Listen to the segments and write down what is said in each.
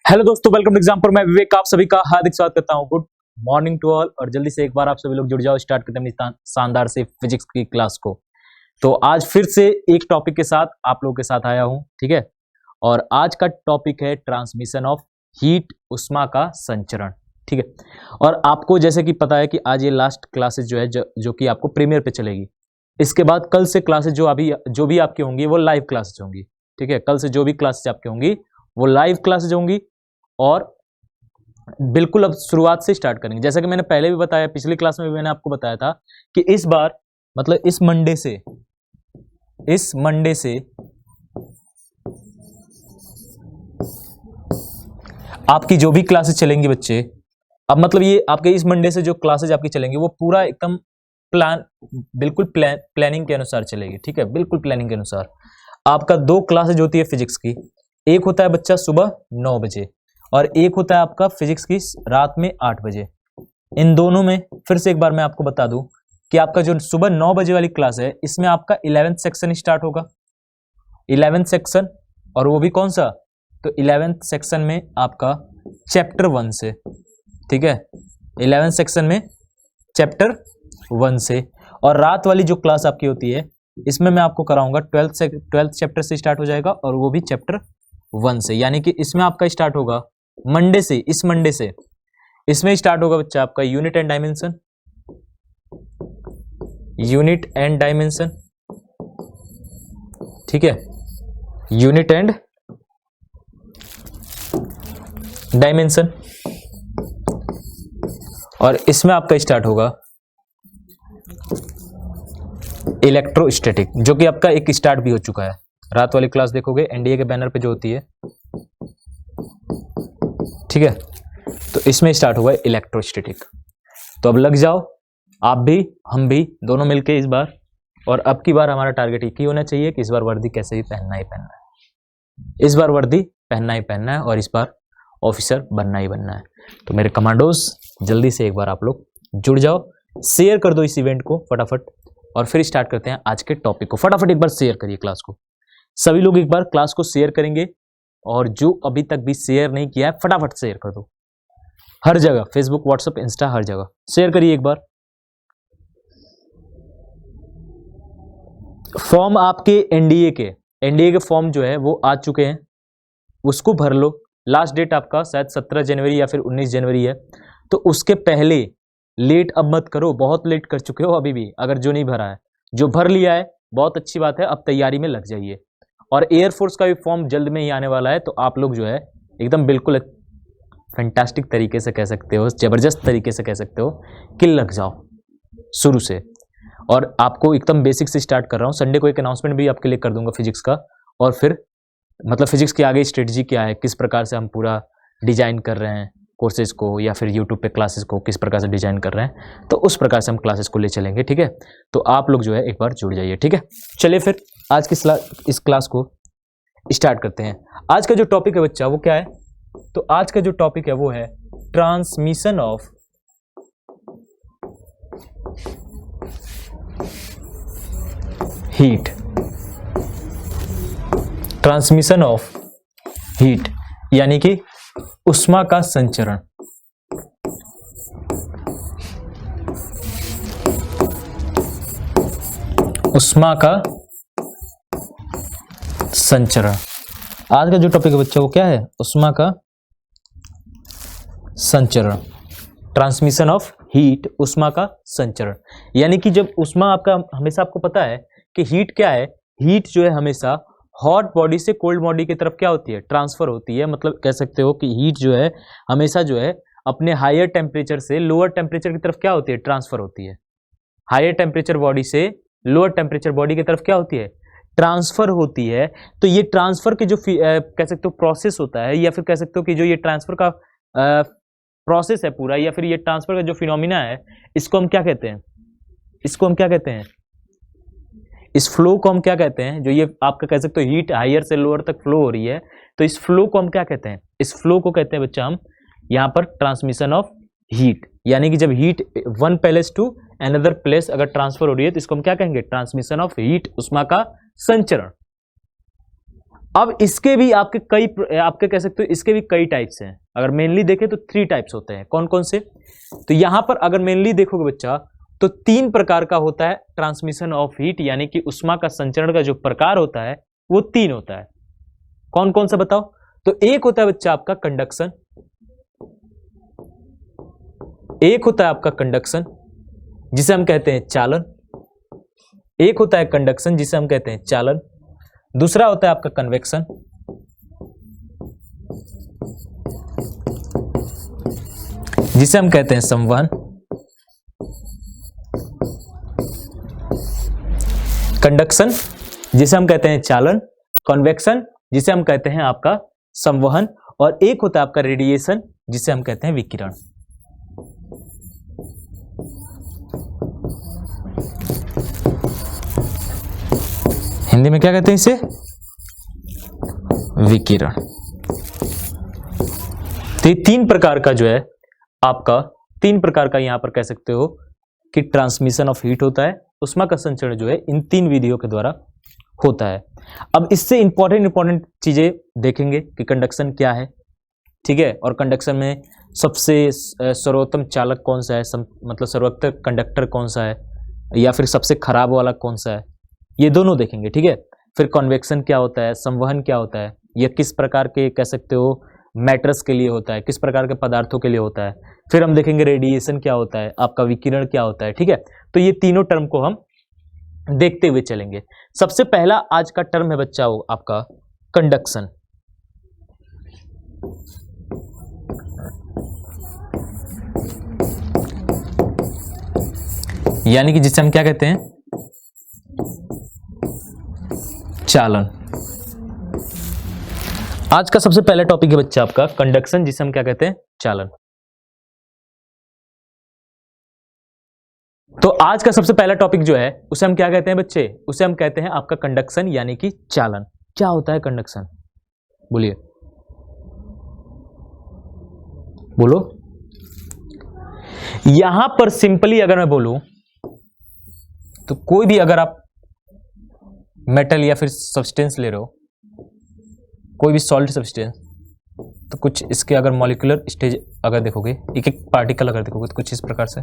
Hello दोस्तों, welcome to exam पर। मैं विवेक आप सभी का हार्दिक स्वागत करता हूं। Good morning to all. और जल्दी से एक बार आप सभी लोग जुड़ जाओ, स्टार्ट करते हैं अपनी शानदार से फिजिक्स की क्लास को। तो आज फिर से एक टॉपिक के साथ आप लोगों के साथ आया हूं, ठीक है। और आज का टॉपिक है ट्रांसमिशन ऑफ हीट, उष्मा का संचरण, ठीक है। और आपको जैसे कि पता है कि आज ये लास्ट क्लासेस जो है जो कि आपको प्रीमियर पे चलेगी। इसके बाद कल से क्लासेस जो भी आपकी होंगी वो लाइव क्लासेस होंगी, ठीक है। कल से जो भी क्लासेस आपकी होंगी वो लाइव क्लासेस होंगी और बिल्कुल अब शुरुआत से स्टार्ट करेंगे। जैसा कि मैंने पहले भी बताया, पिछली क्लास में भी मैंने आपको बताया था कि इस बार मतलब इस मंडे से आपकी जो भी क्लासेस चलेंगी बच्चे, अब मतलब ये आपके इस मंडे से जो क्लासेस आपकी चलेंगी वो पूरा एकदम बिल्कुल प्लानिंग के अनुसार चलेगी, ठीक है। बिल्कुल प्लानिंग के अनुसार आपका 2 क्लासेज होती है फिजिक्स की। एक होता है बच्चा सुबह 9 बजे और एक होता है आपका फिजिक्स की रात में 8 बजे। इन दोनों में फिर से एक बार मैं आपको बता दूं कि आपका जो सुबह 9 बजे वाली क्लास है इसमें आपका 11th सेक्शन स्टार्ट होगा। 11th सेक्शन, और वो भी कौन सा? तो 11th सेक्शन में आपका चैप्टर 1 से, ठीक है। 11th सेक्शन में चैप्टर 1 से। और रात वाली जो क्लास आपकी होती है इसमें मैं आपको कराऊंगा 12th चैप्टर से स्टार्ट हो जाएगा और वो भी चैप्टर 1 से। यानी कि इसमें आपका स्टार्ट होगा मंडे से, इस मंडे से इसमें स्टार्ट होगा बच्चा आपका यूनिट एंड डायमेंशन, ठीक है। Unit and dimension. और इसमें आपका स्टार्ट होगा इलेक्ट्रोस्टैटिक, जो कि आपका एक स्टार्ट भी हो चुका है। रात वाली क्लास देखोगे एनडीए के बैनर पे जो होती है, ठीक है। तो इसमें स्टार्ट हुआ है इलेक्ट्रोस्टैटिक। तो अब लग जाओ, आप भी हम भी दोनों मिलके इस बार। और अब की बार हमारा टारगेट एक ही होना चाहिए कि इस बार वर्दी कैसे भी पहनना ही पहनना है। इस बार वर्दी पहनना ही पहनना है और इस बार ऑफिसर बनना ही बनना है। तो मेरे कमांडोज जल्दी से एक बार आप लोग जुड़ जाओ, शेयर कर दो इस इवेंट को फटाफट। और फिर स्टार्ट करते हैं आज के टॉपिक को। फटाफट एक बार शेयर करिए क्लास को, सभी लोग एक बार क्लास को शेयर करेंगे। और जो अभी तक भी शेयर नहीं किया है फटाफट शेयर कर दो, हर जगह, फेसबुक, व्हाट्सएप, इंस्टा, हर जगह शेयर करिए एक बार। फॉर्म आपके एनडीए के फॉर्म जो है वो आ चुके हैं, उसको भर लो। लास्ट डेट आपका शायद 17 जनवरी या फिर 19 जनवरी है। तो उसके पहले लेट अब मत करो, बहुत लेट कर चुके हो अभी भी। अगर जो नहीं भरा है, जो भर लिया है बहुत अच्छी बात है, अब तैयारी में लग जाइए। और एयरफोर्स का भी फॉर्म जल्द में ही आने वाला है। तो आप लोग जो है एकदम बिल्कुल फैंटास्टिक तरीके से कह सकते हो, जबरदस्त तरीके से कह सकते हो कि लग जाओ शुरू से। और आपको एकदम बेसिक से स्टार्ट कर रहा हूँ। संडे को एक अनाउंसमेंट भी आपके लिए कर दूंगा फिजिक्स का। और फिर मतलब फिजिक्स की आगे स्ट्रेटजी क्या है, किस प्रकार से हम पूरा डिजाइन कर रहे हैं कोर्सेज को, या फिर यूट्यूब पे क्लासेस को किस प्रकार से डिजाइन कर रहे हैं, तो उस प्रकार से हम क्लासेस को ले चलेंगे, ठीक है। तो आप लोग जो है एक बार जुड़ जाइए, ठीक है। चलिए फिर आज की इस क्लास को स्टार्ट करते हैं। आज का जो टॉपिक है बच्चा वो क्या है? तो आज का जो टॉपिक है वो है transmission of heat. Transmission of heat यानी कि उष्मा का संचरण। उष्मा का संचरण आज का जो टॉपिक है बच्चा वो क्या है? उष्मा का संचरण, ट्रांसमिशन ऑफ हीट, उष्मा का संचरण। यानी कि जब उष्मा आपका, हमेशा आपको पता है कि हीट क्या है। हीट जो है हमेशा हॉट बॉडी से कोल्ड बॉडी की तरफ क्या होती है? ट्रांसफर होती है। मतलब कह सकते हो कि हीट जो है हमेशा जो है अपने हायर टेम्परेचर से लोअर टेम्परेचर की तरफ क्या होती है? ट्रांसफर होती है। हायर टेम्परेचर बॉडी से लोअर टेम्परेचर बॉडी की तरफ क्या होती है? ट्रांसफर होती है। तो ये ट्रांसफर के जो कह सकते हो प्रोसेस होता है, या फिर कह सकते हो कि जो ये ट्रांसफर का प्रोसेस है पूरा, या फिर ये ट्रांसफर का जो फिनोमिना है, इसको हम क्या कहते हैं? इस फ्लो को हम क्या कहते हैं? जो ये आपका कह सकते हो हीट हायर से लोअर तक फ्लो हो रही है, तो इस फ्लो को हम क्या कहते हैं? इस फ्लो को कहते हैं बच्चा हम यहाँ पर ट्रांसमिशन ऑफ हीट। यानी कि जब heat one place to another place अगर ट्रांसफर हो रही है तो इसको हम क्या कहेंगे? ट्रांसमिशन ऑफ हीट, उष्मा का संचरण। अब इसके भी आपके कह सकते हो इसके भी कई टाइप्स हैं। अगर मेनली देखें तो 3 टाइप्स होते हैं। कौन कौन से? तो यहां पर अगर मेनली देखोगे बच्चा तो 3 प्रकार का होता है ट्रांसमिशन ऑफ हीट, यानी कि उष्मा का संचरण का जो प्रकार होता है वो 3 होता है। कौन कौन सा बताओ? तो एक होता है बच्चा आपका कंडक्शन, एक होता है आपका कंडक्शन जिसे हम कहते हैं चालन, एक होता है कंडक्शन जिसे हम कहते हैं चालन, दूसरा होता है आपका कन्वेक्शन, जिसे हम कहते हैं संवहन। कंडक्शन जिसे हम कहते हैं चालन, कन्वेक्शन जिसे हम कहते हैं आपका संवहन, और एक होता है आपका रेडिएशन जिसे हम कहते हैं विकिरण। हिंदी में क्या कहते हैं इसे? विकिरण। तो ये 3 प्रकार का जो है आपका 3 प्रकार का यहां पर कह सकते हो कि ट्रांसमिशन ऑफ हीट होता है, उष्मा का संचरण जो है इन 3 विधियों के द्वारा होता है। अब इससे इंपॉर्टेंट चीजें देखेंगे कि कंडक्शन क्या है, ठीक है, और कंडक्शन में सबसे सर्वोत्तम चालक कौन सा है, मतलब सर्वोत्तम कंडक्टर कौन सा है, या फिर सबसे खराब वाला कौन सा है, ये दोनों देखेंगे, ठीक है। फिर कन्वेक्शन क्या होता है, संवहन क्या होता है, यह किस प्रकार के कह सकते हो मैटर्स के लिए होता है, किस प्रकार के पदार्थों के लिए होता है। फिर हम देखेंगे रेडिएशन क्या होता है, आपका विकिरण क्या होता है, ठीक है। तो ये तीनों टर्म को हम देखते हुए चलेंगे। सबसे पहला आज का टर्म है बच्चा आपका कंडक्शन। यानी कि जिसे हम क्या कहते हैं, चालन। आज का सबसे पहला टॉपिक है बच्चा आपका कंडक्शन, जिसे हम क्या कहते हैं, चालन। तो आज का सबसे पहला टॉपिक जो है उसे हम क्या कहते हैं बच्चे, उसे हम कहते हैं आपका कंडक्शन यानी कि चालन। क्या होता है कंडक्शन, बोलिए, बोलो। यहां पर सिंपली अगर मैं बोलूं तो कोई भी अगर आप मेटल या फिर सब्सटेंस ले रहे हो, कोई भी सॉलिड सब्सटेंस, तो कुछ इसके अगर मॉलिक्यूलर स्टेज अगर देखोगे, एक एक पार्टिकल अगर देखोगे तो कुछ इस प्रकार से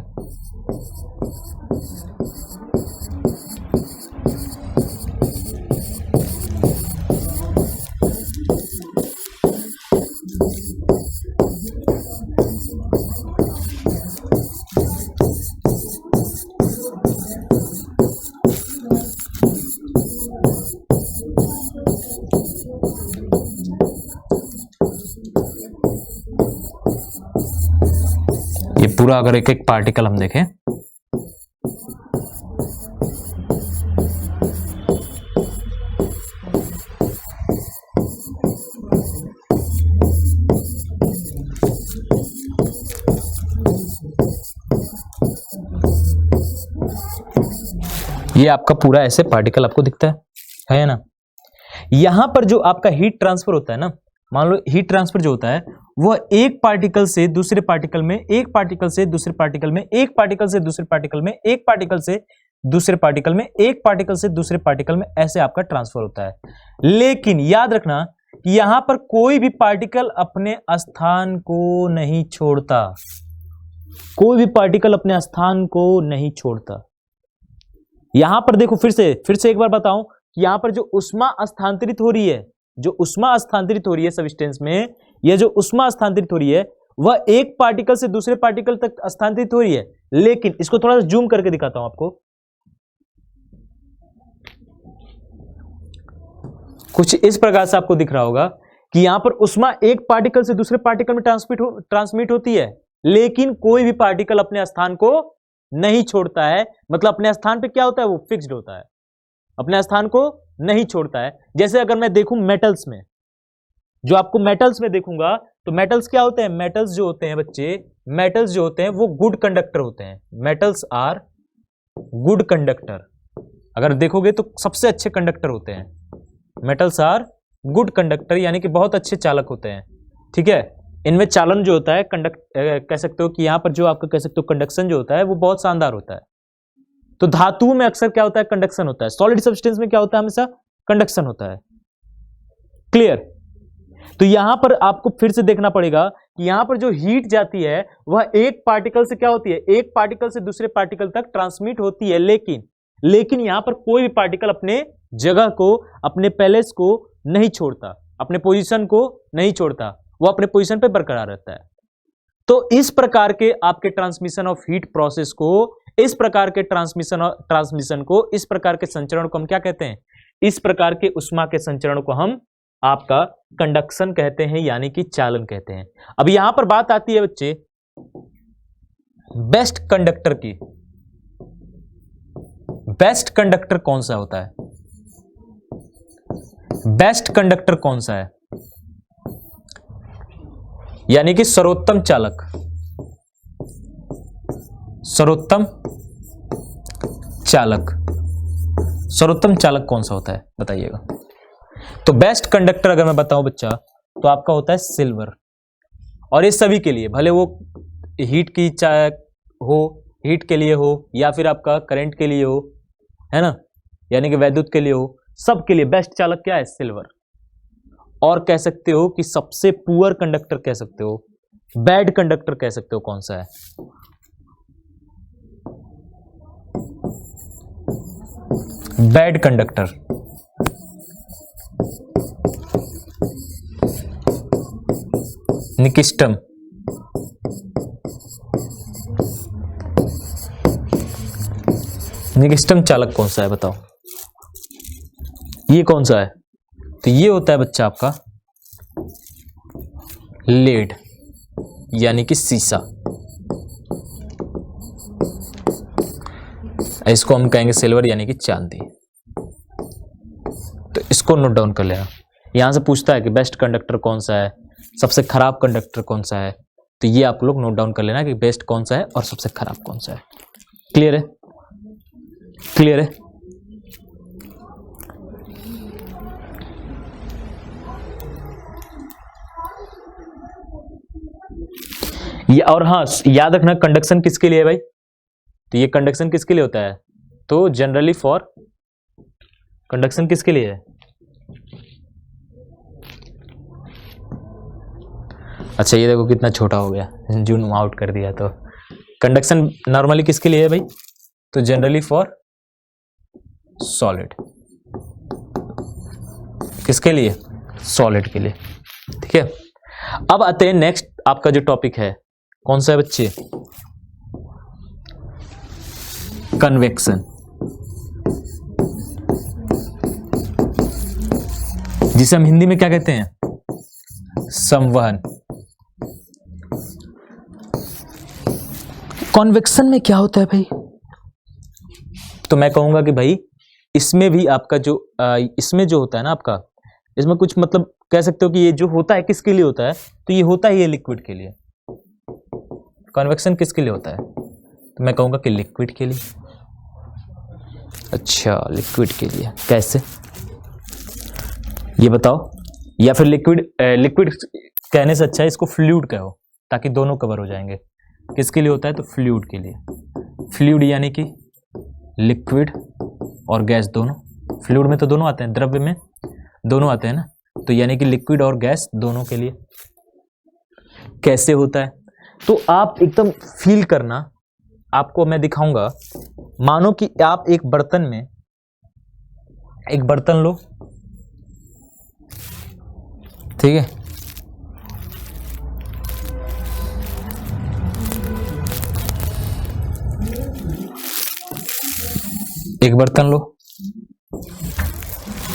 पूरा अगर एक एक पार्टिकल हम देखें, ये आपका पूरा ऐसे पार्टिकल आपको दिखता है ना। यहां पर जो आपका हीट ट्रांसफर होता है ना, मान लो हीट ट्रांसफर जो होता है वह एक पार्टिकल से दूसरे पार्टिकल में, एक पार्टिकल से दूसरे पार्टिकल में, एक पार्टिकल से दूसरे पार्टिकल में, एक पार्टिकल से दूसरे पार्टिकल में, एक पार्टिकल से दूसरे पार्टिकल में, ऐसे आपका ट्रांसफर होता है। लेकिन याद रखना कि यहां पर कोई भी पार्टिकल अपने स्थान को नहीं छोड़ता, कोई भी पार्टिकल अपने स्थान को नहीं छोड़ता। यहां पर देखो, फिर से एक बार बताऊं, यहां पर जो ऊष्मा स्थानांतरित हो रही है, जो ऊष्मा स्थानांतरित हो रही है सब्सटेंस में, यह जो ऊष्मा स्थानांतरित हो रही है वह एक पार्टिकल से दूसरे पार्टिकल तक स्थानांतरित हो रही है। लेकिन इसको थोड़ा सा जूम करके दिखाता हूं आपको, कुछ इस प्रकार से आपको दिख रहा होगा कि यहां पर ऊष्मा एक पार्टिकल से दूसरे पार्टिकल में ट्रांसमिट होती है, लेकिन कोई भी पार्टिकल अपने स्थान को नहीं छोड़ता है। मतलब अपने स्थान पे क्या होता है, वो फिक्स्ड होता है, अपने स्थान को नहीं छोड़ता है। जैसे अगर मैं देखूं मेटल्स में, जो आपको मेटल्स में देखूंगा, तो मेटल्स क्या होते हैं, मेटल्स जो होते हैं बच्चे, मेटल्स जो होते हैं वो गुड कंडक्टर होते हैं। मेटल्स आर गुड कंडक्टर, अगर देखोगे तो सबसे अच्छे कंडक्टर होते हैं। मेटल्स आर गुड कंडक्टर यानी कि बहुत अच्छे चालक होते हैं, ठीक है। इनमें चालन जो होता है, कह सकते हो कि यहां पर जो आपका कह सकते हो कंडक्शन जो होता है वो बहुत शानदार होता है। तो धातुओं में अक्सर क्या होता है, कंडक्शन होता है। सॉलिड सब्सटेंस में क्या होता है, हमेशा कंडक्शन होता है। क्लियर। तो यहां पर आपको फिर से देखना पड़ेगा कि यहां पर जो हीट जाती है वह एक पार्टिकल से क्या होती है, एक पार्टिकल से दूसरे पार्टिकल तक ट्रांसमिट होती है, लेकिन यहां पर कोई भी पार्टिकल अपने जगह को, अपने पैलेस को नहीं छोड़ता, अपने पोजीशन को नहीं छोड़ता, वो अपने पोजीशन पे बरकरार रहता है। तो इस प्रकार के आपके ट्रांसमिशन ऑफ हीट प्रोसेस को, इस प्रकार के ट्रांसमिशन को, इस प्रकार के संचरण को हम क्या कहते हैं, इस प्रकार के ऊष्मा के संचरण को हम आपका कंडक्शन कहते हैं, यानी कि चालन कहते हैं। अब यहां पर बात आती है बच्चे बेस्ट कंडक्टर की। बेस्ट कंडक्टर कौन सा होता है, बेस्ट कंडक्टर कौन सा है, यानी कि सर्वोत्तम चालक, सर्वोत्तम चालक, सर्वोत्तम चालक कौन सा होता है बताइएगा। तो बेस्ट कंडक्टर अगर मैं बताऊं बच्चा तो आपका होता है सिल्वर। और ये सभी के लिए, भले वो हीट की हो, हीट के लिए हो या फिर आपका करंट के लिए हो, है ना, यानी कि वैद्युत के लिए हो, सबके लिए बेस्ट चालक क्या है, सिल्वर। और कह सकते हो कि सबसे पुअर कंडक्टर कह सकते हो, बैड कंडक्टर कह सकते हो, कौन सा है, बैड कंडक्टर, निकिस्टम, निकिस्टम चालक कौन सा है बताओ, ये कौन सा है, तो ये होता है बच्चा आपका लेड, यानी कि सीसा। इसको हम कहेंगे सिल्वर, यानी कि चांदी। तो इसको नोट डाउन कर लेना। यहां से पूछता है कि बेस्ट कंडक्टर कौन सा है, सबसे खराब कंडक्टर कौन सा है, तो ये आप लोग नोट डाउन कर लेना कि बेस्ट कौन सा है और सबसे खराब कौन सा है। क्लियर है, क्लियर है। ये और हाँ, याद रखना कंडक्शन किसके लिए है भाई, तो ये कंडक्शन किसके लिए होता है, तो जनरली फॉर, कंडक्शन किसके लिए है, अच्छा ये देखो कितना छोटा हो गया, जूम आउट कर दिया। तो कंडक्शन नॉर्मली किसके लिए है भाई, तो जनरली फॉर सॉलिड, किसके लिए, सॉलिड के लिए, ठीक है। अब आते हैं नेक्स्ट, आपका जो टॉपिक है कौन सा है बच्चे, कन्वेक्शन, जिसे हम हिंदी में क्या कहते हैं, संवहन। कन्वेक्शन में क्या होता है भाई, तो मैं कहूंगा कि भाई इसमें भी आपका जो इसमें जो होता है ना आपका, इसमें कुछ मतलब कह सकते हो कि ये जो होता है किसके लिए होता है, तो ये होता है ये लिक्विड के लिए। कन्वेक्शन किसके लिए होता है, तो मैं कहूंगा कि लिक्विड के लिए। अच्छा लिक्विड के लिए कैसे, ये बताओ, या फिर लिक्विड कहने से अच्छा है इसको फ्लूइड कहो, ताकि दोनों कवर हो जाएंगे। किसके लिए होता है, तो फ्लूइड के लिए। फ्लूइड यानी कि लिक्विड और गैस दोनों, फ्लूइड में तो दोनों आते हैं, द्रव्य में दोनों आते हैं ना, तो यानी कि लिक्विड और गैस दोनों के लिए। कैसे होता है, तो आप एकदम फील करना, आपको मैं दिखाऊंगा। मानो कि आप एक बर्तन में, एक बर्तन लो, ठीक है, एक बर्तन लो,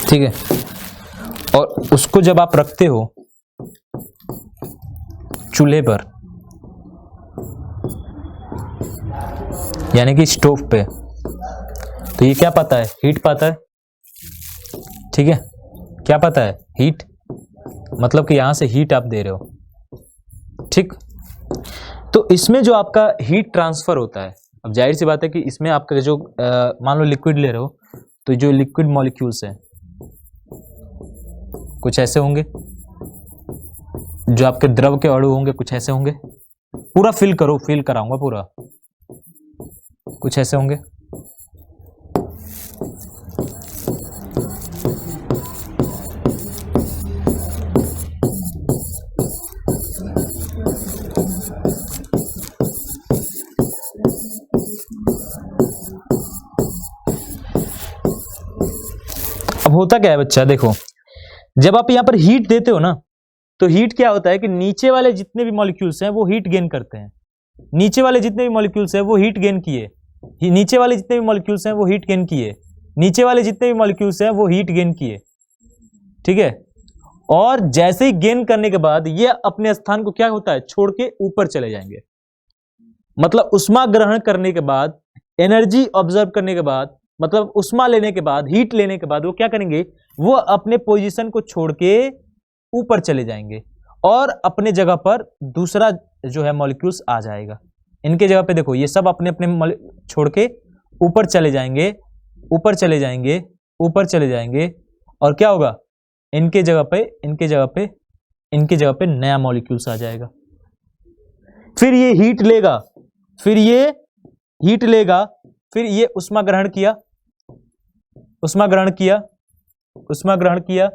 ठीक है, और उसको जब आप रखते हो चूल्हे पर, यानी कि स्टोव पे, तो ये क्या पाता है, हीट पाता है, ठीक है, क्या पाता है, हीट, मतलब कि यहां से हीट आप दे रहे हो, ठीक। तो इसमें जो आपका हीट ट्रांसफर होता है, अब जाहिर सी बात है कि इसमें आपका जो मान लो लिक्विड ले रहे हो, तो जो लिक्विड मॉलिक्यूल्स हैं कुछ ऐसे होंगे, जो आपके द्रव के अणु होंगे कुछ ऐसे होंगे, पूरा फिल करो, फिल कराऊंगा पूरा, कुछ ऐसे होंगे, होता क्या है बच्चा, देखो जब आप यहाँ पर हीट देते हो ना, तो हीट क्या होता है कि नीचे वाले जितने भी मॉलिक्यूल्स हैं वो हीट गेन करते हैं, नीचे वाले जितने भी मॉलिक्यूल्स हैं वो हीट गेन किए, नीचे वाले जितने भी मॉलिक्यूल्स हैं वो हीट गेन किए, नीचे वाले जितने भी मॉलिक्यूल्स हैं वो हीट गेन किए, ठीक है। और जैसे ही गेन करने के बाद ये अपने स्थान को क्या होता है, छोड़ के ऊपर चले जाएंगे। मतलब उष्मा ग्रहण करने के बाद, एनर्जी ऑब्जर्व करने के बाद, मतलब उष्मा लेने के बाद, हीट लेने के बाद वो क्या करेंगे, वो अपने पोजीशन को छोड़ के ऊपर चले जाएंगे और अपने जगह पर दूसरा जो है मॉलिक्यूल्स आ जाएगा। इनके जगह पे देखो ये सब अपने अपने छोड़ के ऊपर चले जाएंगे, ऊपर चले जाएंगे, ऊपर चले जाएंगे, और क्या होगा, इनके जगह पे नया मॉलिक्यूल्स आ जाएगा। फिर ये हीट लेगा, फिर ये हीट लेगा, फिर ये उष्मा ग्रहण किया, उष्मा ग्रहण किया, उष्मा ग्रहण किया,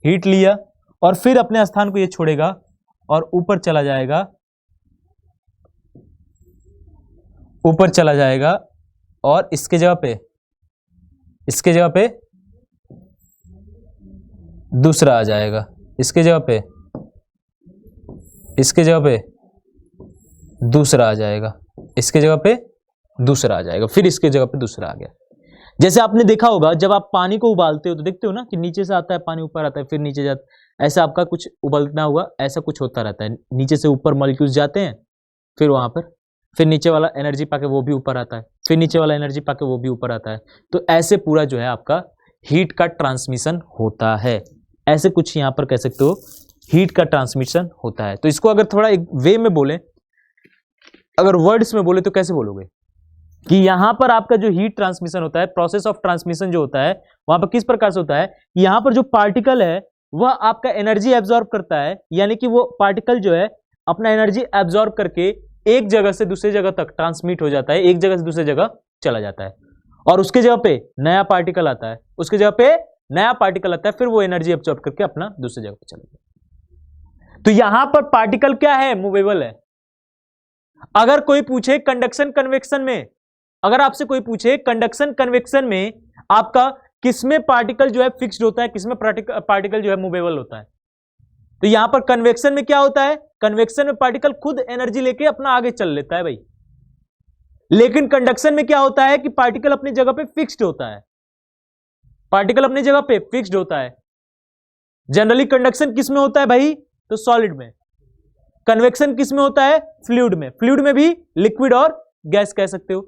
हीट लिया, और फिर अपने स्थान को ये छोड़ेगा और ऊपर चला जाएगा, ऊपर चला जाएगा, और इसके जगह पे दूसरा आ जाएगा, इसके जगह पे दूसरा आ जाएगा, इसके जगह पे दूसरा आ जाएगा, फिर इसके जगह पे दूसरा आ गया। जैसे आपने देखा होगा जब आप पानी को उबालते हो तो देखते हो ना कि नीचे से आता है पानी, ऊपर आता है, फिर नीचे जाता है, ऐसा आपका कुछ उबलना हुआ, ऐसा कुछ होता रहता है, नीचे से ऊपर मॉलिक्यूल्स जाते हैं, फिर वहां पर फिर नीचे वाला एनर्जी पाके वो भी ऊपर आता है, फिर नीचे वाला एनर्जी पाके वो भी ऊपर आता है। तो ऐसे पूरा जो है आपका हीट का ट्रांसमिशन होता है, ऐसे कुछ यहां पर कह सकते हो हीट का ट्रांसमिशन होता है। तो इसको अगर थोड़ा एक वे में बोले, अगर वर्ड्स में बोले तो कैसे बोलोगे कि यहां पर आपका जो हीट ट्रांसमिशन होता है, प्रोसेस ऑफ ट्रांसमिशन जो होता है वहां पर किस प्रकार से होता है, यहां पर जो पार्टिकल है वह आपका एनर्जी एब्जॉर्ब करता है, यानी कि वो पार्टिकल जो है अपना एनर्जी एब्जॉर्ब करके एक जगह से दूसरी जगह तक ट्रांसमिट हो जाता है, एक जगह से दूसरी जगह चला जाता है, और उसके जगह पे नया पार्टिकल आता है, उसके जगह पे नया पार्टिकल आता है, फिर वो एनर्जी एब्जॉर्ब करके अपना दूसरी जगह पे चला जाता है। तो यहां पर पार्टिकल क्या है, मूवेबल है। अगर कोई पूछे कंडक्शन कन्वेक्शन में, अगर आपसे कोई पूछे कंडक्शन कन्वेक्शन में आपका किसमें पार्टिकल जो है फिक्स्ड होता है, किसमें पार्टिकल जो है मूवेबल होता है, तो यहां पर कन्वेक्शन में क्या होता है, कन्वेक्शन में पार्टिकल खुद एनर्जी लेके अपना आगे चल लेता है भाई। लेकिन कंडक्शन में क्या होता है कि पार्टिकल अपनी जगह पे फिक्स्ड होता है, पार्टिकल अपनी जगह पे फिक्स्ड होता है। जनरली कंडक्शन किस में होता है भाई, तो सॉलिड में। कन्वेक्शन किस में होता है, फ्लूइड में। फ्लूइड में भी लिक्विड और गैस कह सकते हो।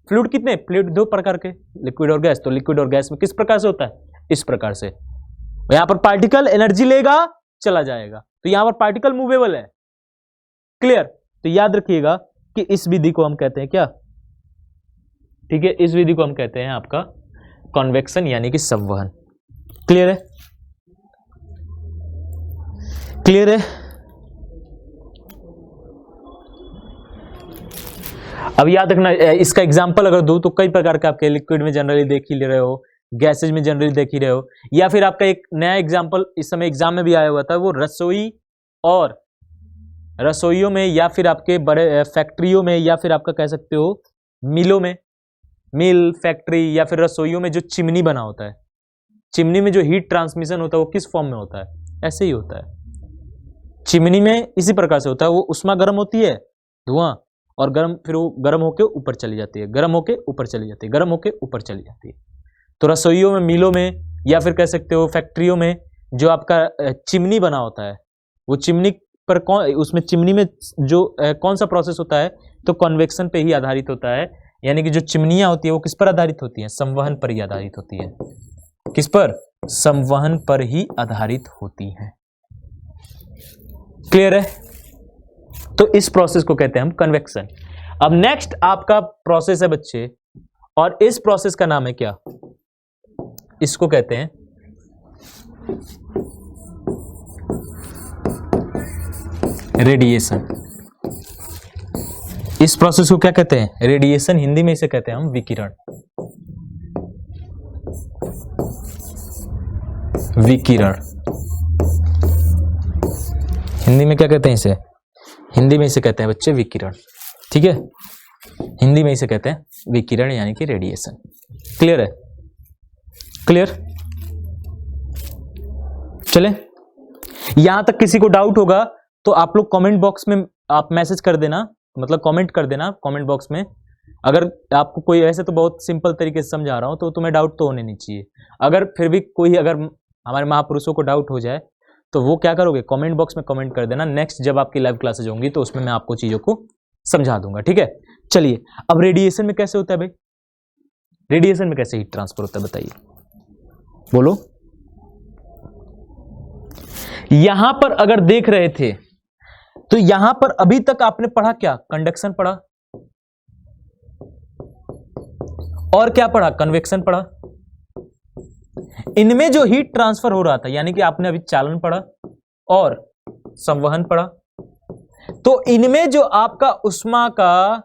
फ्लूइड कितने, फ्लूइड दो प्रकार के, लिक्विड और गैस। तो लिक्विड और गैस में किस प्रकार से होता है, इस प्रकार से। यहां पर पार्टिकल एनर्जी लेगा चला जाएगा, तो यहां पर पार्टिकल मूवेबल है। क्लियर। तो याद रखिएगा कि इस विधि को हम कहते हैं क्या, ठीक है, इस विधि को हम कहते हैं आपका कन्वेक्शन यानी कि संवहन। क्लियर है, क्लियर है। अब याद रखना, इसका एग्जांपल अगर दूं तो कई प्रकार के आपके लिक्विड में जनरली देख ही ले रहे हो, गैसेज में जनरली देख ही रहे हो, या फिर आपका एक नया एग्जांपल इस समय एग्जाम में भी आया हुआ था, वो रसोई और रसोइयों में, या फिर आपके बड़े फैक्ट्रियों में, या फिर आपका कह सकते हो मिलों में, मिल फैक्ट्री या फिर रसोइयों में जो चिमनी बना होता है, चिमनी में जो हीट ट्रांसमिशन होता है वो किस फॉर्म में होता है, ऐसे ही होता है। चिमनी में इसी प्रकार से होता है, वो उष्मा गर्म होती है, धुआं, और गर्म, फिर वो गर्म होके ऊपर चली जाती है, गर्म होके ऊपर चली जाती है, गर्म होके ऊपर चली जाती है। तो रसोइयों में, मिलों में, या फिर कह सकते हो फैक्ट्रियों में जो आपका चिमनी बना होता है, वो चिमनी पर उसमें चिमनी में जो कौन सा प्रोसेस होता है, तो कन्वेक्शन पे ही आधारित होता है। यानी कि जो चिमनियां होती है वो किस पर आधारित होती है, संवहन पर ही आधारित होती है। किस पर, संवहन पर ही आधारित होती है। क्लियर है। तो इस प्रोसेस को कहते हैं हम कन्वेक्शन। अब नेक्स्ट आपका प्रोसेस है बच्चे, और इस प्रोसेस का नाम है क्या, इसको कहते हैं रेडिएशन। इस प्रोसेस को क्या कहते हैं, रेडिएशन। हिंदी में इसे कहते हैं हम विकिरण। विकिरण हिंदी में क्या कहते हैं इसे, हिंदी में इसे कहते हैं बच्चे विकिरण। ठीक है, हिंदी में इसे कहते हैं विकिरण यानी कि रेडिएशन। क्लियर है, क्लियर। चले, यहां तक किसी को डाउट होगा तो आप लोग कमेंट बॉक्स में आप मैसेज कर देना, मतलब कमेंट कर देना कमेंट बॉक्स में। अगर आपको कोई, ऐसे तो बहुत सिंपल तरीके से समझा रहा हूं तो तुम्हें डाउट तो होने नहीं चाहिए। अगर फिर भी कोई, अगर हमारे महापुरुषों को डाउट हो जाए तो वो क्या करोगे, कमेंट बॉक्स में कमेंट कर देना। नेक्स्ट जब आपकी लाइव क्लासेज होंगी तो उसमें मैं आपको चीजों को समझा दूंगा, ठीक है। चलिए, अब रेडिएशन में कैसे होता है भाई, रेडिएशन में कैसे हीट ट्रांसफर होता है बताइए, बोलो। यहां पर अगर देख रहे थे तो यहां पर अभी तक आपने पढ़ा क्या, कंडक्शन पढ़ा, और क्या पढ़ा, कन्वेक्शन पढ़ा। इनमें जो हीट ट्रांसफर हो रहा था, यानी कि आपने अभी चालन पढ़ा और संवहन पढ़ा, तो इनमें जो आपका उष्मा का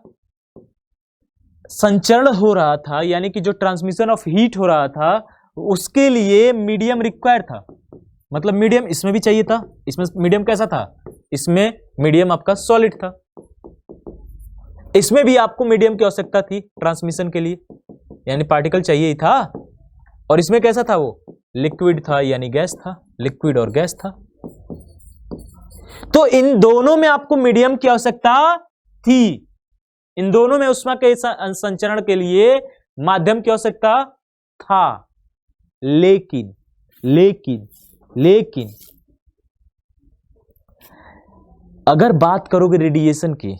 संचरण हो रहा था, यानी कि जो ट्रांसमिशन ऑफ हीट हो रहा था, उसके लिए मीडियम रिक्वायर्ड था। मतलब मीडियम इसमें भी चाहिए था। इसमें मीडियम कैसा था, इसमें मीडियम आपका सॉलिड था, इसमें भी आपको मीडियम की आवश्यकता थी ट्रांसमिशन के लिए, यानी पार्टिकल चाहिए ही था। और इसमें कैसा था, वो लिक्विड था, यानी गैस था, लिक्विड और गैस था। तो इन दोनों में आपको मीडियम की आवश्यकता थी, इन दोनों में उष्मा के संचरण के लिए माध्यम की आवश्यकता था। लेकिन लेकिन लेकिन अगर बात करोगे रेडिएशन की,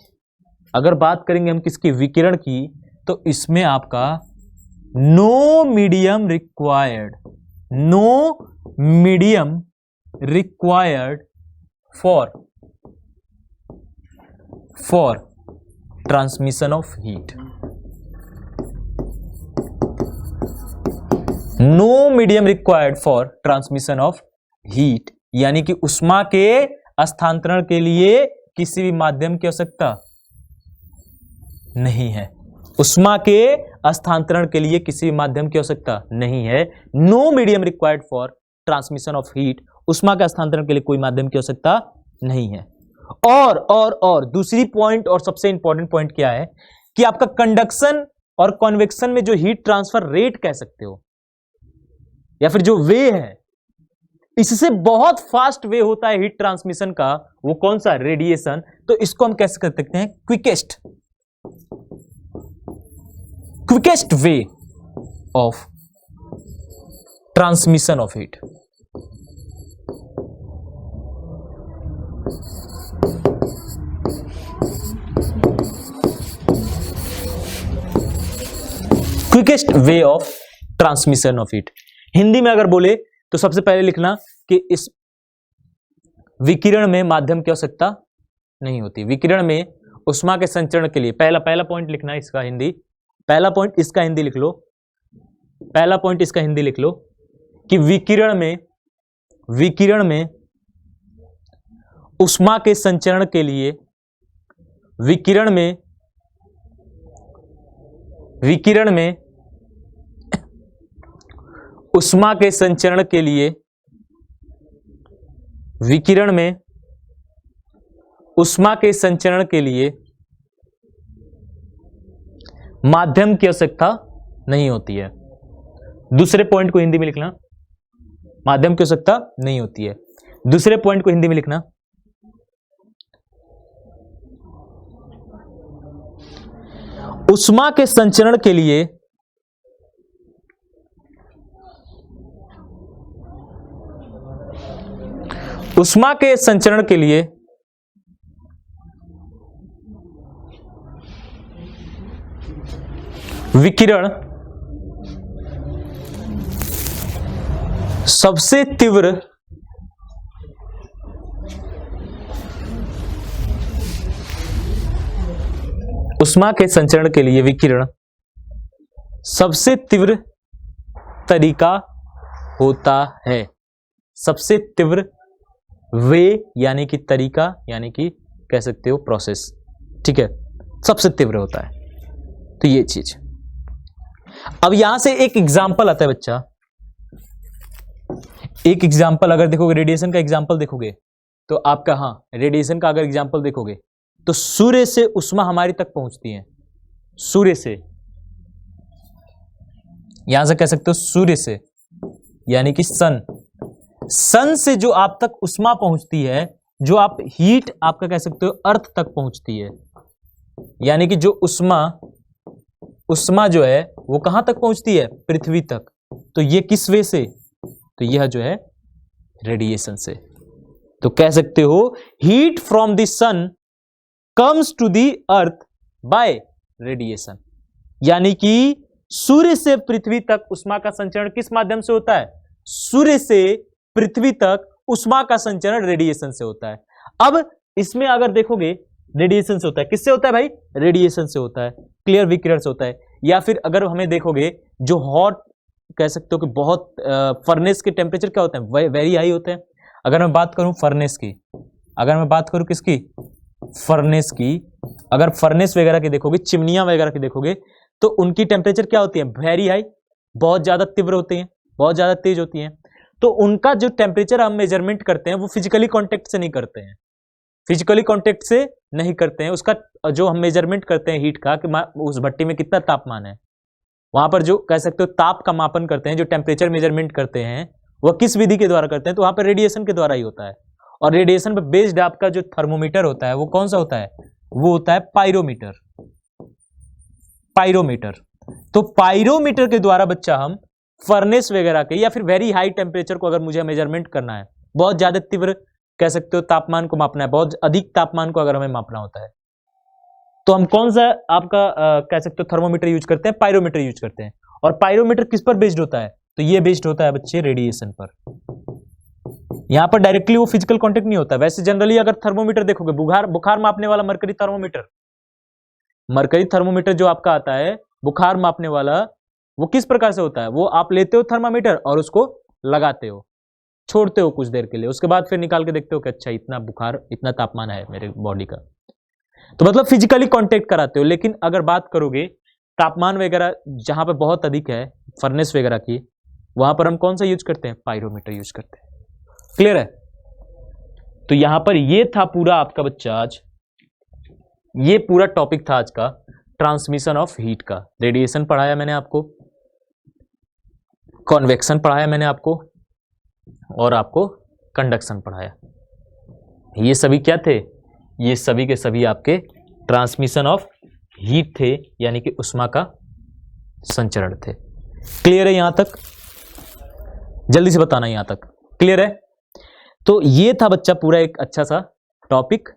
अगर बात करेंगे हम किसकी, विकिरण की, तो इसमें आपका no medium required, no medium required for transmission of heat, no medium required for transmission of heat, यानी कि उष्मा के स्थानांतरण के लिए किसी भी माध्यम की आवश्यकता नहीं है, उष्मा के स्थानांतरण के लिए किसी भी माध्यम की आवश्यकता नहीं है। No medium required for transmission of heat, उष्मा के स्थानांतरण के लिए कोई माध्यम की आवश्यकता नहीं है। और दूसरी पॉइंट और सबसे इंपॉर्टेंट पॉइंट क्या है कि आपका कंडक्शन और कन्वेक्शन में जो हीट ट्रांसफर रेट कह सकते हो, या फिर जो वे है, इससे बहुत फास्ट वे होता है हीट ट्रांसमिशन का, वो कौन सा, रेडिएशन। तो इसको हम कैसे कर सकते हैं, quickest way of transmission of heat. Quickest way of transmission of heat, Hindi में अगर बोले तो सबसे पहले लिखना कि इस विकिरण में माध्यम की आवश्यकता नहीं होती। विकिरण में उष्मा के संचरण के लिए पहला पॉइंट लिखना इसका हिंदी, पहला पॉइंट इसका हिंदी लिख लो, पहला पॉइंट इसका हिंदी लिख लो कि विकिरण में उष्मा के संचरण के लिए, विकिरण में उष्मा के संचरण के लिए, विकिरण में उष्मा के संचरण के लिए माध्यम की आवश्यकता नहीं होती है। दूसरे पॉइंट को हिंदी में लिखना, माध्यम की आवश्यकता नहीं होती है। दूसरे पॉइंट को हिंदी में लिखना, उष्मा के संचरण के लिए विकिरण सबसे तीव्र उष्मा के संचरण के लिए विकिरण सबसे तीव्र तरीका होता है। सबसे तीव्र वे यानी कि तरीका, यानी कि कह सकते हो प्रोसेस, ठीक है, सबसे तीव्र होता है। तो ये चीज, अब यहां से एक एग्जाम्पल आता है बच्चा, एक एग्जाम्पल अगर देखोगे, रेडिएशन का एग्जाम्पल देखोगे तो आपका, हाँ, रेडिएशन का अगर एग्जाम्पल देखोगे तो सूर्य से उष्मा हमारी तक पहुंचती है, सूर्य से, यहां से कह सकते हो सूर्य से, यानी कि सन सन से जो आप तक उष्मा पहुंचती है, जो आप हीट आपका कह सकते हो अर्थ तक पहुंचती है, यानी कि जो उष्मा जो है वो कहां तक पहुंचती है, पृथ्वी तक। तो ये किस वे से, तो यह जो है रेडिएशन से। तो कह सकते हो heat from the sun comes to the earth by radiation, यानी कि सूर्य से पृथ्वी तक उष्मा का संचरण किस माध्यम से होता है, सूर्य से पृथ्वी तक उष्मा का संचरण रेडिएशन से होता है। अब इसमें अगर देखोगे रेडिएशन से होता है, किससे होता है भाई, रेडिएशन से होता है, क्लियर विकिरण से होता है। या फिर अगर हमें देखोगे जो हॉट कह सकते हो कि बहुत फर्नेस के टेम्परेचर क्या होते हैं, वेरी हाई होते हैं। अगर मैं बात करूं फर्नेस की, अगर मैं बात करूं किसकी, फर्नेस की, अगर फर्नेस वगैरह की देखोगे, चिमनियां वगैरह की देखोगे, तो उनकी टेम्परेचर क्या होती है, वेरी हाई, बहुत ज्यादा तीव्र होती हैं, बहुत ज्यादा तेज होती हैं। तो उनका जो टेम्परेचर हम मेजरमेंट करते हैं वो फिजिकली कांटेक्ट से नहीं करते हैं, फिजिकली कांटेक्ट से नहीं करते हैं। उसका जो हम मेजरमेंट करते हैं हीट का, कि उस भट्टी में कितना तापमान है, वहां पर जो कह सकते हो ताप का मापन करते हैं, जो टेम्परेचर मेजरमेंट करते हैं, वह किस विधि के द्वारा करते हैं, तो वहां पर रेडिएशन के द्वारा ही होता है। और रेडिएशन पर बेस्ड आपका जो थर्मोमीटर होता है वो कौन सा होता है, वो होता है पायरोमीटर। पायरोमीटर, तो पायरोमीटर के द्वारा बच्चा हम फर्नेस वगैरह के या फिर वेरी हाई टेम्परेचर को अगर मुझे मेजरमेंट करना है, बहुत ज्यादा तीव्र कह सकते हो तापमान को मापना है, बहुत अधिक तापमान को अगर हमें मापना होता है, तो हम कौन सा आपका कह सकते हो थर्मोमीटर यूज करते हैं, पायरोमीटर यूज करते हैं। और पायरोमीटर किस पर बेस्ड होता है, तो ये बेस्ड होता है बच्चे रेडिएशन पर। यहां पर डायरेक्टली वो फिजिकल कांटेक्ट नहीं होता। वैसे जनरली अगर थर्मोमीटर देखोगे, बुखार मापने वाला मरकरी थर्मोमीटर, मरकरी थर्मोमीटर जो आपका आता है बुखार मापने वाला, वो किस प्रकार से होता है, वो आप लेते हो थर्मामीटर और उसको लगाते हो, छोड़ते हो कुछ देर के लिए, उसके बाद फिर निकाल के देखते हो कि अच्छा इतना बुखार, इतना तापमान है मेरे बॉडी का, तो मतलब फिजिकली कांटेक्ट कराते हो। लेकिन अगर बात करोगे तापमान वगैरह जहां पर बहुत अधिक है, फर्नेस वगैरह की, वहां पर हम कौन सा यूज करते हैं, पायरोमीटर यूज करते हैं। क्लियर है। तो यहां पर ये था पूरा आपका बच्चा आज, ये पूरा टॉपिक था आज का ट्रांसमिशन ऑफ हीट का। रेडिएशन पढ़ाया मैंने आपको, कॉन्वेक्शन पढ़ाया मैंने आपको, और आपको कंडक्शन पढ़ाया। ये सभी क्या थे, ये सभी के सभी आपके ट्रांसमिशन ऑफ हीट थे, यानी कि उष्मा का संचरण थे। क्लियर है यहां तक, जल्दी से बताना यहां तक क्लियर है। तो ये था बच्चा पूरा एक अच्छा सा टॉपिक,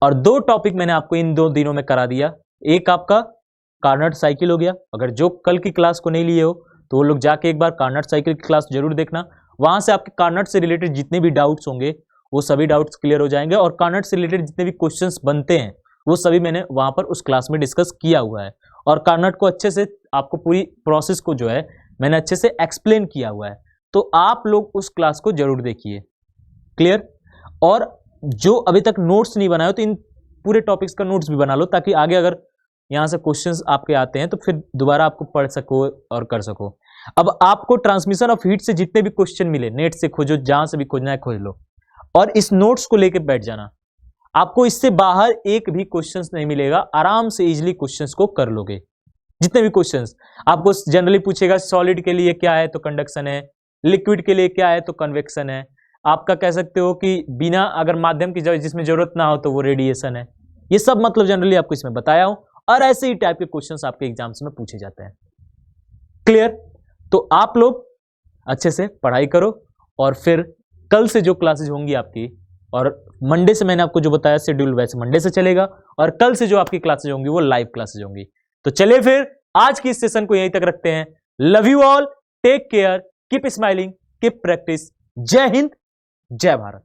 और 2 टॉपिक मैंने आपको इन 2 दिनों में करा दिया। एक आपका कार्नट साइकिल हो गया, अगर जो कल की क्लास को नहीं लिए हो तो वो लोग जाके एक बार कार्नट साइकिल की क्लास जरूर देखना, वहां से आपके कार्नट से रिलेटेड जितने भी डाउट्स होंगे वो सभी डाउट्स क्लियर हो जाएंगे, और कार्नट से रिलेटेड जितने भी क्वेश्चंस बनते हैं वो सभी मैंने वहां पर उस क्लास में डिस्कस किया हुआ है, और कार्नट को अच्छे से आपको पूरी प्रोसेस को जो है मैंने अच्छे से एक्सप्लेन किया हुआ है। तो आप लोग उस क्लास को जरूर देखिए। क्लियर। और जो अभी तक नोट्स नहीं बनाए हो तो इन पूरे टॉपिक्स का नोट्स भी बना लो, ताकि आगे अगर यहां से क्वेश्चंस आपके आते हैं तो फिर दोबारा आपको पढ़ सको और कर सको। अब आपको ट्रांसमिशन ऑफ हीट से जितने भी क्वेश्चन मिले, नेट से खोजो, जहां से भी खोजना है खोज लो, और इस नोट्स को लेकर बैठ जाना। आपको इससे बाहर एक भी क्वेश्चंस नहीं मिलेगा, आराम से इजीली क्वेश्चंस को कर लोगे। जितने भी क्वेश्चंस आपको जनरली पूछेगा, सॉलिड के लिए क्या है तो कंडक्शन है, लिक्विड के लिए क्या है तो कन्वेक्शन है, आपका कह सकते हो कि बिना अगर माध्यम की जिसमें जरूरत ना हो तो वो रेडिएशन है। ये सब मतलब जनरली आपको इसमें बताया हूं, और ऐसे ही टाइप के क्वेश्चंस आपके एग्जाम्स में पूछे जाते हैं। क्लियर। तो आप लोग अच्छे से पढ़ाई करो, और फिर कल से जो क्लासेज होंगी आपकी, और मंडे से मैंने आपको जो बताया शेड्यूल वैसे मंडे से चलेगा, और कल से जो आपकी क्लासेज होंगी वो लाइव क्लासेज होंगी। तो चलिए फिर आज की इस सेशन को यहीं तक रखते हैं। Love you all, take care, keep smiling, keep practice. जय हिंद, जय भारत।